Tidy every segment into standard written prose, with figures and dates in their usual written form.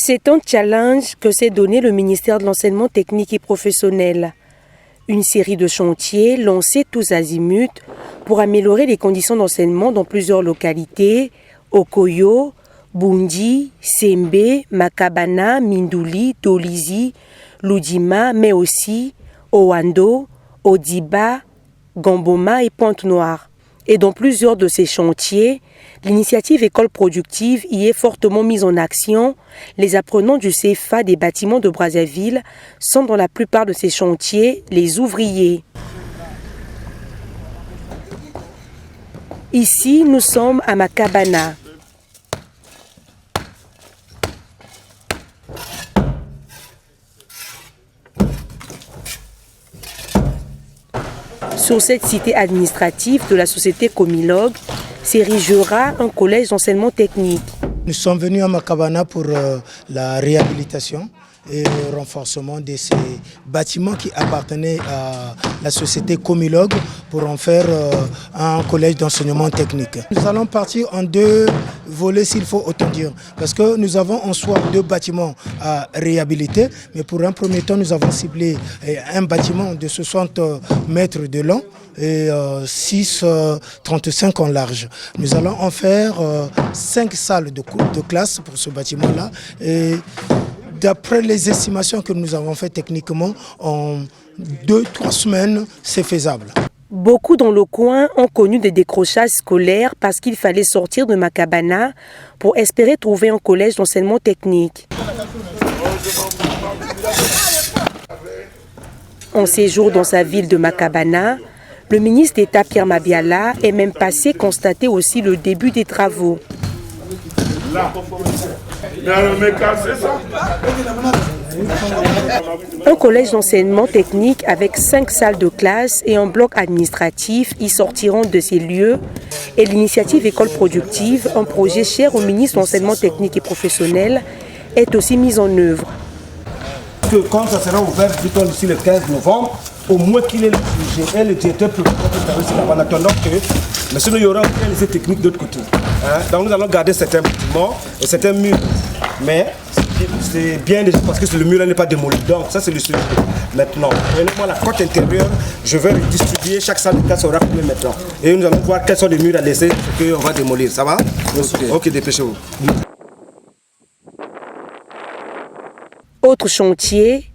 C'est un challenge que s'est donné le ministère de l'Enseignement technique et professionnel. Une série de chantiers lancés tous azimuts pour améliorer les conditions d'enseignement dans plusieurs localités, Okoyo, Bundi, Sembe, Makabana, Mindouli, Dolizi, Loudima, mais aussi Owando, Odiba, Gamboma et Pointe-Noire. Et dans plusieurs de ces chantiers, l'initiative École productive y est fortement mise en action. Les apprenants du CFA des bâtiments de Brazzaville sont dans la plupart de ces chantiers les ouvriers. Ici, nous sommes à Makabana. Sur cette cité administrative de la société Comilog s'érigera un collège d'enseignement technique. Nous sommes venus à Makabana pour la réhabilitation et le renforcement de ces bâtiments qui appartenaient à la société Comilog pour en faire un collège d'enseignement technique. Nous allons partir en deux volets s'il faut autant dire, parce que nous avons en soi deux bâtiments à réhabiliter, mais pour un premier temps nous avons ciblé un bâtiment de 60 mètres de long et 6,35 en large. Nous allons en faire 5 salles de classe pour ce bâtiment-là. Et d'après les estimations que nous avons faites techniquement, en 2-3 semaines, c'est faisable. Beaucoup dans le coin ont connu des décrochages scolaires parce qu'il fallait sortir de Makabana pour espérer trouver un collège d'enseignement technique. En séjour dans sa ville de Makabana, le ministre d'État Pierre Mabiala est même passé constater aussi le début des travaux. Un collège d'enseignement technique avec 5 salles de classe et un bloc administratif y sortiront de ces lieux. Et l'initiative École productive, un projet cher au ministre de l'Enseignement technique et professionnel, est aussi mise en œuvre. Que quand ça sera ouvert, d'ici le 15 novembre, au moins qu'il ait le directeur en attendant que, mais sinon il y aura un essai technique de l'autre côté. Donc nous allons garder certains bâtiments et certains murs, mais c'est bien déjà parce que le mur n'est pas démoli. Donc ça c'est le sujet. Maintenant, la côte intérieure, je vais distribuer chaque salle de classe sera combien maintenant. Et nous allons voir quels sont les murs à laisser et qu'on va démolir. Ça va? Ok, dépêchez-vous. Autre chantier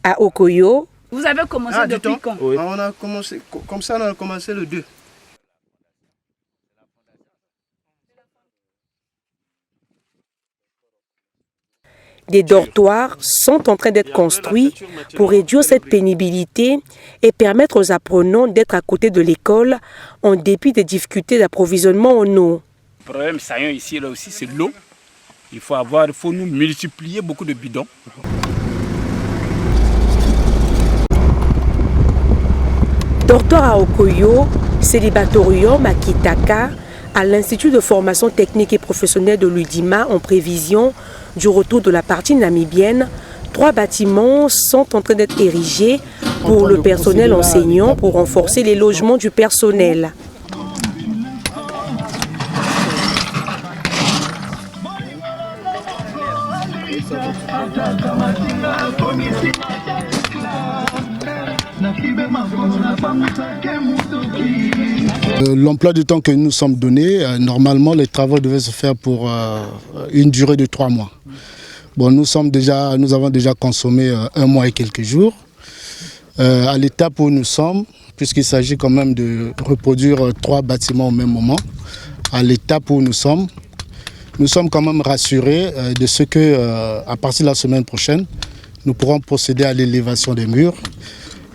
à Okoyo. Vous avez commencé depuis quand? Oui. On a commencé, comme ça on a commencé le 2. Des dortoirs sont en train d'être construits pour réduire cette pénibilité et permettre aux apprenants d'être à côté de l'école en dépit des difficultés d'approvisionnement en eau. Le problème saillant ici là aussi c'est l'eau. Il faut nous multiplier beaucoup de bidons. Dortoir à Okoyo, célibatorium à Kitaka, à l'Institut de formation technique et professionnelle de l'Udima en prévision du retour de la partie namibienne, 3 bâtiments sont en train d'être érigés pour le personnel enseignant pour renforcer les logements du personnel. L'emploi du temps que nous sommes donnés, normalement les travaux devaient se faire pour une durée de 3 mois. Bon, nous avons déjà consommé 1 mois et quelques jours. À l'étape où nous sommes, puisqu'il s'agit quand même de reproduire 3 bâtiments au même moment, à l'étape où nous sommes quand même rassurés de ce que, à partir de la semaine prochaine, nous pourrons procéder à l'élévation des murs.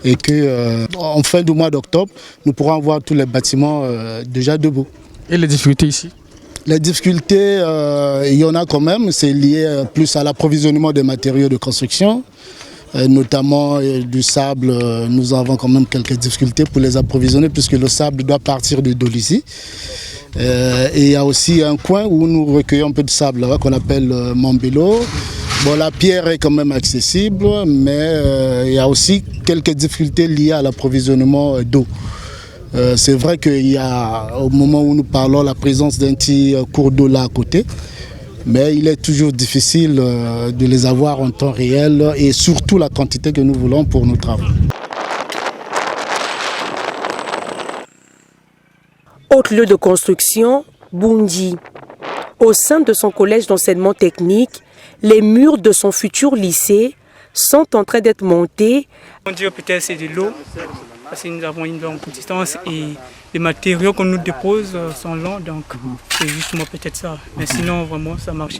Et qu'en fin du mois d'octobre, nous pourrons voir tous les bâtiments déjà debout. Et les difficultés ici? Les difficultés, il y en a quand même, c'est lié plus à l'approvisionnement des matériaux de construction, notamment du sable. Nous avons quand même quelques difficultés pour les approvisionner puisque le sable doit partir de Dolizi. Et il y a aussi un coin où nous recueillons un peu de sable qu'on appelle Mambelo. Bon, la pierre est quand même accessible, mais il y a aussi quelques difficultés liées à l'approvisionnement d'eau. C'est vrai qu'il y a, au moment où nous parlons, la présence d'un petit cours d'eau là à côté. mais il est toujours difficile de les avoir en temps réel et surtout la quantité que nous voulons pour nos travaux. Autre lieu de construction, Boundji. Au sein de son collège d'enseignement technique, les murs de son futur lycée sont en train d'être montés. On dirait peut-être c'est de l'eau, parce que nous avons une longue distance et les matériaux qu'on nous dépose sont longs, donc c'est justement peut-être ça. Mais sinon, vraiment, ça marche.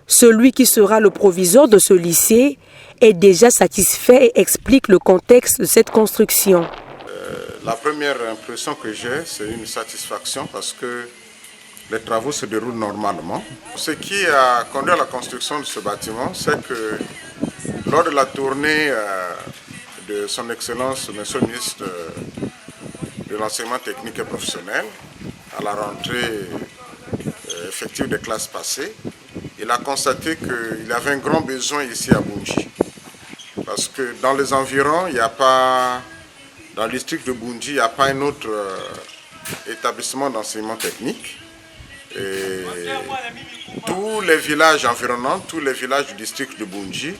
Celui qui sera le proviseur de ce lycée est déjà satisfait et explique le contexte de cette construction. La première impression que j'ai, c'est une satisfaction parce que les travaux se déroulent normalement. Ce qui a conduit à la construction de ce bâtiment, c'est que lors de la tournée de son Excellence, Monsieur le ministre de l'enseignement technique et professionnel, à la rentrée effective des classes passées, il a constaté qu'il y avait un grand besoin ici à Boundji. Parce que dans les environs, il n'y a pas, dans le district de Boundji, il n'y a pas un autre établissement d'enseignement technique. Et tous les villages environnants, tous les villages du district de Boundji,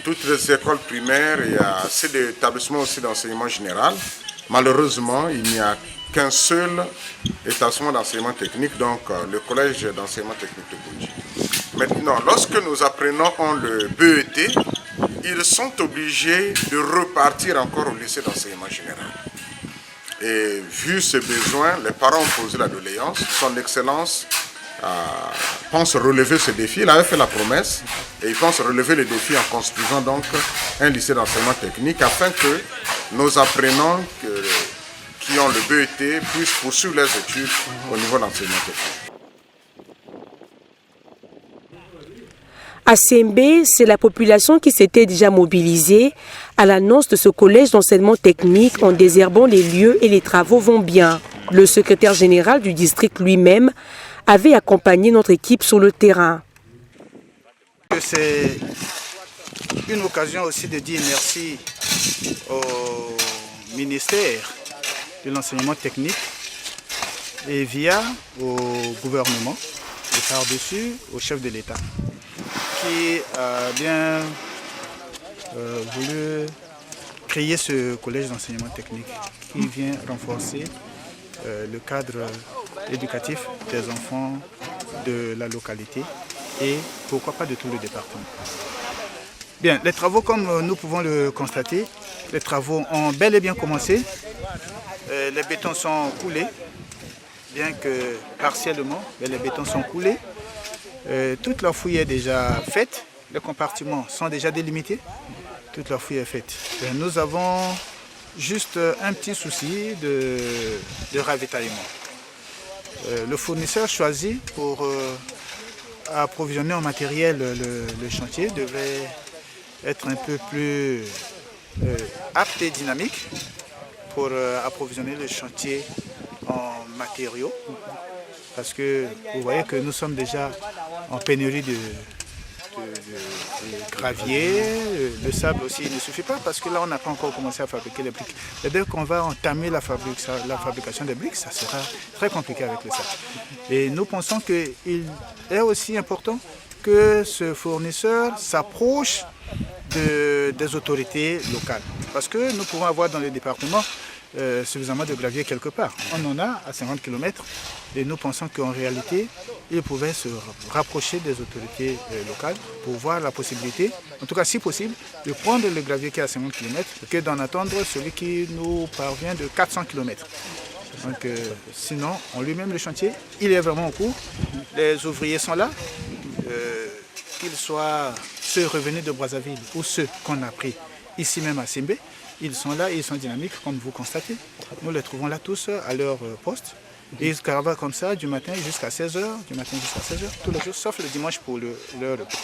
toutes les écoles primaires, il y a assez d'établissements aussi d'enseignement général. Malheureusement, il n'y a qu'un seul établissement d'enseignement technique, donc le collège d'enseignement technique de Boundji. Maintenant, lorsque nous apprenons le BET, ils sont obligés de repartir encore au lycée d'enseignement général. Et vu ce besoin, les parents ont posé la doléance. Son Excellence pense relever ce défi. Il avait fait la promesse et il pense relever le défi en construisant donc un lycée d'enseignement technique afin que nos apprenants qui ont le BET puissent poursuivre leurs études au niveau de l'enseignement technique. À Sembe, c'est la population qui s'était déjà mobilisée à l'annonce de ce collège d'enseignement technique en désherbant les lieux et les travaux vont bien. Le secrétaire général du district lui-même avait accompagné notre équipe sur le terrain. C'est une occasion aussi de dire merci au ministère de l'enseignement technique et via au gouvernement et par-dessus au chef de l'État qui a bien voulu créer ce collège d'enseignement technique qui vient renforcer le cadre éducatif des enfants de la localité et pourquoi pas de tout le département. Bien, les travaux, comme nous pouvons le constater, les travaux ont bel et bien commencé. Les bétons sont coulés, bien que partiellement, mais les bétons sont coulés. Toute la fouille est déjà faite, les compartiments sont déjà délimités, toute la fouille est faite. Et nous avons juste un petit souci de ravitaillement. Le fournisseur choisi pour approvisionner en matériel le chantier devait être un peu plus apte et dynamique pour approvisionner le chantier en matériaux. Parce que vous voyez que nous sommes déjà en pénurie de gravier, le sable aussi ne suffit pas parce que là on n'a pas encore commencé à fabriquer les briques. Et dès qu'on va entamer la fabrication des briques, ça sera très compliqué avec le sable. Et nous pensons qu'il est aussi important que ce fournisseur s'approche des autorités locales. Parce que nous pouvons avoir dans le département suffisamment de gravier quelque part. On en a à 50 km et nous pensons qu'en réalité, il pouvait se rapprocher des autorités locales pour voir la possibilité, en tout cas si possible, de prendre le gravier qui est à 50 km que d'en attendre celui qui nous parvient de 400 km. Donc, sinon, en lui-même, le chantier, il est vraiment en cours. Les ouvriers sont là, qu'ils soient ceux revenus de Brazzaville ou ceux qu'on a pris ici même à Sembe. Ils sont là et ils sont dynamiques, comme vous constatez. Nous les trouvons là tous à leur poste. Et ils travaillent comme ça du matin jusqu'à 16h, tous les jours, sauf le dimanche pour leur repos.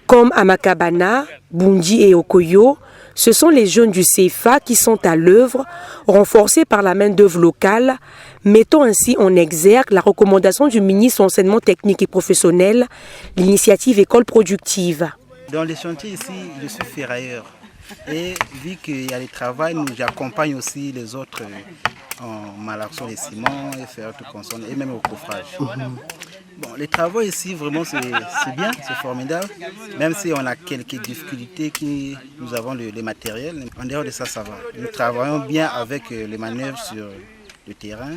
Comme à Makabana, Boundji et Okoyo, ce sont les jeunes du CFA qui sont à l'œuvre, renforcés par la main-d'œuvre locale, mettant ainsi en exergue la recommandation du ministre de l'Enseignement technique et professionnel, l'initiative École productive. Dans les chantiers ici, je suis ferrailleur. Et vu qu'il y a le travail, j'accompagne aussi les autres en malaxant les ciments et faire tout consommer, et même au coffrage. Bon, les travaux ici, vraiment, c'est bien, c'est formidable. Même si on a quelques difficultés, nous avons les matériels. En dehors de ça, ça va. Nous travaillons bien avec les manœuvres sur le terrain.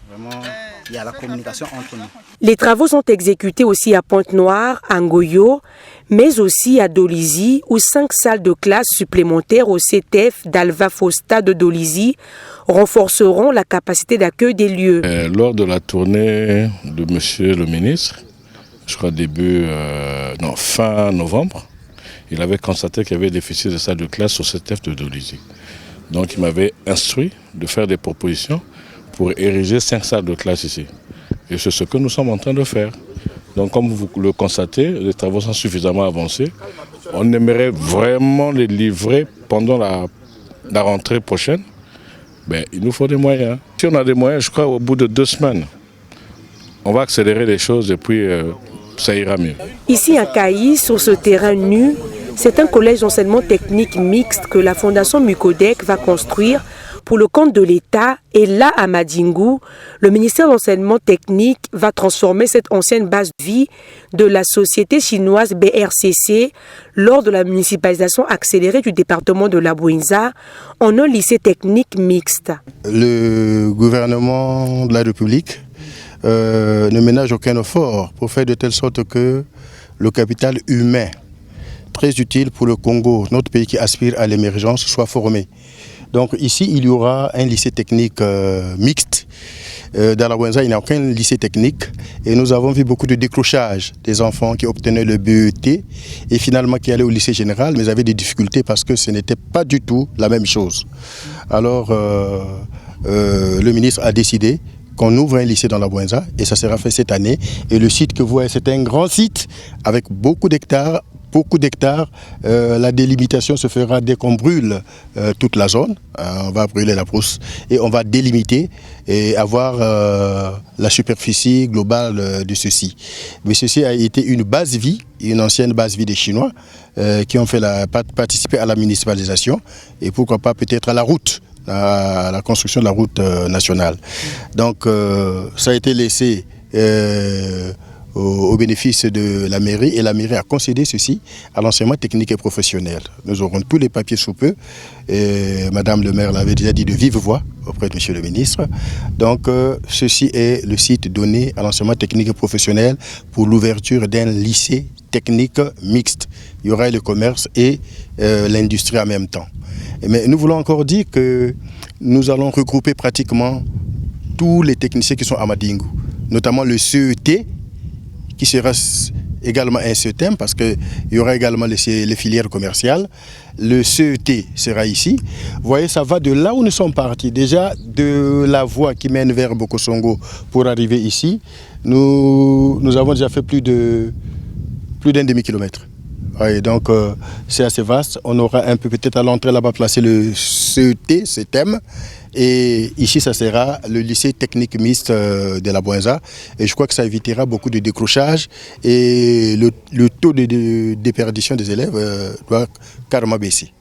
Vraiment, il y a la communication entre nous. Les travaux sont exécutés aussi à Pointe-Noire, à Ngoyo, mais aussi à Dolisie, où 5 salles de classe supplémentaires au CTF d'Alva Fosta de Dolisie renforceront la capacité d'accueil des lieux. Lors de la tournée de Monsieur le ministre, je crois fin novembre, il avait constaté qu'il y avait un déficit de salles de classe au CTF de Dolisie. Donc il m'avait instruit de faire des propositions pour ériger 5 salles de classe ici. Et c'est ce que nous sommes en train de faire. Donc comme vous le constatez, les travaux sont suffisamment avancés. On aimerait vraiment les livrer pendant la rentrée prochaine. Ben, il nous faut des moyens. Si on a des moyens, je crois au bout de 2 semaines, on va accélérer les choses et puis ça ira mieux. Ici à Kaï, sur ce terrain nu, c'est un collège d'enseignement technique mixte que la Fondation Mucodec va construire pour le compte de l'État. Et là, à Madingu, le ministère de l'enseignement technique va transformer cette ancienne base de vie de la société chinoise BRCC lors de la municipalisation accélérée du département de la Bouinza en un lycée technique mixte. Le gouvernement de la République ne ménage aucun effort pour faire de telle sorte que le capital humain, très utile pour le Congo, notre pays qui aspire à l'émergence, soit formé. Donc ici, il y aura un lycée technique mixte. Dans la Bouinza, il n'y a aucun lycée technique. Et nous avons vu beaucoup de décrochage des enfants qui obtenaient le BET et finalement qui allaient au lycée général, mais avaient des difficultés parce que ce n'était pas du tout la même chose. Alors, le ministre a décidé qu'on ouvre un lycée dans la Bouinza et ça sera fait cette année. Et le site que vous voyez, c'est un grand site avec beaucoup d'hectares. La délimitation se fera dès qu'on brûle toute la zone. On va brûler la brousse et on va délimiter et avoir la superficie globale de ceci. Mais ceci a été une base vie, une ancienne base vie des Chinois qui ont fait participer à la municipalisation et pourquoi pas peut-être à la route, à la construction de la route nationale. Donc ça a été laissé au bénéfice de la mairie et la mairie a concédé ceci à l'enseignement technique et professionnel. Nous aurons tous les papiers sous peu et Madame le maire l'avait déjà dit de vive voix auprès de Monsieur le ministre. Donc ceci est le site donné à l'enseignement technique et professionnel pour l'ouverture d'un lycée technique mixte. Il y aura le commerce et l'industrie en même temps. Mais nous voulons encore dire que nous allons regrouper pratiquement tous les techniciens qui sont à Madingu, notamment le CET, qui sera également un CETEM parce qu'il y aura également les filières commerciales. Le CET sera ici. Vous voyez, ça va de là où nous sommes partis. Déjà, de la voie qui mène vers Bokosongo pour arriver ici, nous avons déjà fait plus d'un demi-kilomètre. Oui, donc c'est assez vaste. On aura un peu peut-être à l'entrée là-bas placé le CET, CETEM. Et ici, ça sera le lycée technique mixte de la Bouinza. Et je crois que ça évitera beaucoup de décrochage et le taux de déperdition des élèves doit carrément baisser.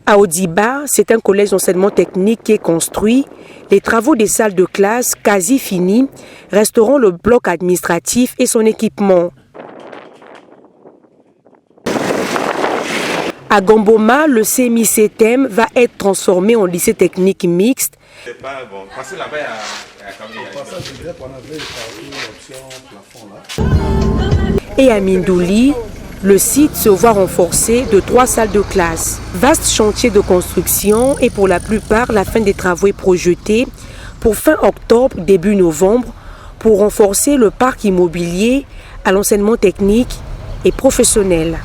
À Odiba, c'est un collège d'enseignement technique qui est construit. Les travaux des salles de classe, quasi finis, resteront le bloc administratif et son équipement. À Gamboma, le CMI-CETEM va être transformé en lycée technique mixte. Et à Mindouli, le site se voit renforcé de 3 salles de classe. Vaste chantier de construction et pour la plupart, la fin des travaux est projetée pour fin octobre, début novembre, pour renforcer le parc immobilier à l'enseignement technique et professionnel.